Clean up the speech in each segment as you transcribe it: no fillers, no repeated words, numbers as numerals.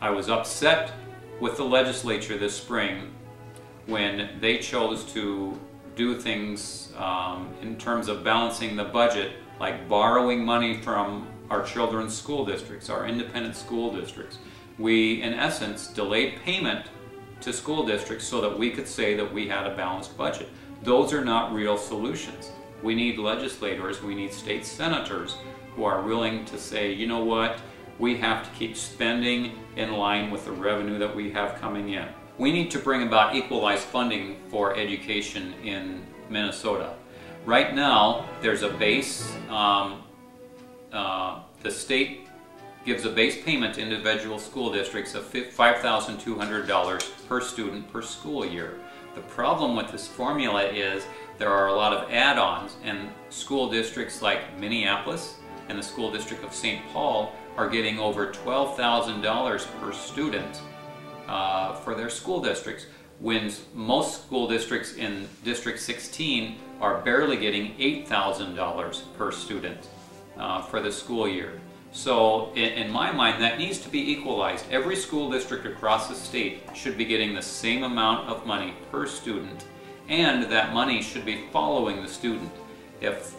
I was upset with the legislature this spring when they chose to do things in terms of balancing the budget, like borrowing money from our children's school districts, our independent school districts. We, in essence, delayed payment to school districts so that we could say that we had a balanced budget. Those are not real solutions. We need legislators, we need state senators who are willing to say, you know what, we have to keep spending in line with the revenue that we have coming in. We need to bring about equalized funding for education in Minnesota. Right now, there's a base, the state gives a base payment to individual school districts of $5,200 per student per school year. The problem with this formula is there are a lot of add-ons, and school districts like Minneapolis and the school district of St. Paul are getting over $12,000 per student for their school districts, when most school districts in District 16 are barely getting $8,000 per student for the school year. So in my mind, that needs to be equalized. Every school district across the state should be getting the same amount of money per student, and that money should be following the student. If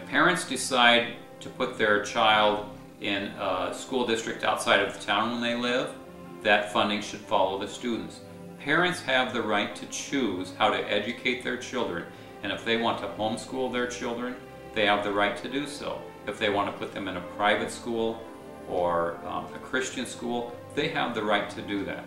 parents decide to put their child in a school district outside of the town when they live, that funding should follow the students. Parents have the right to choose how to educate their children, and if they want to homeschool their children, they have the right to do so. If they want to put them in a private school or a Christian school, they have the right to do that.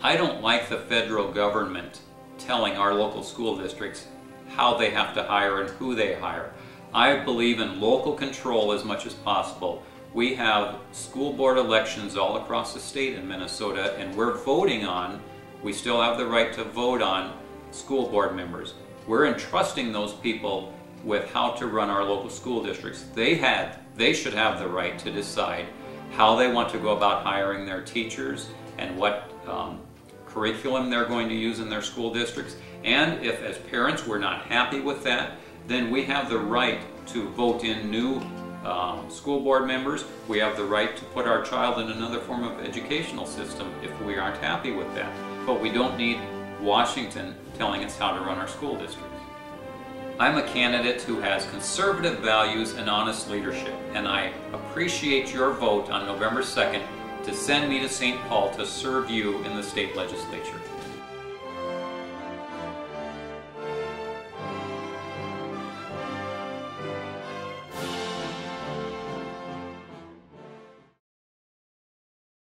I don't like the federal government telling our local school districts how they have to hire and who they hire. I believe in local control as much as possible. We have school board elections all across the state in Minnesota, and we're voting on, we still have the right to vote on school board members. We're entrusting those people with how to run our local school districts. They should have the right to decide how they want to go about hiring their teachers and what curriculum they're going to use in their school districts. And if, as parents, we're not happy with that, then we have the right to vote in new school board members. We have the right to put our child in another form of educational system if we aren't happy with that. But we don't need Washington telling us how to run our school districts. I'm a candidate who has conservative values and honest leadership, and I appreciate your vote on November 2nd to send me to St. Paul to serve you in the state legislature.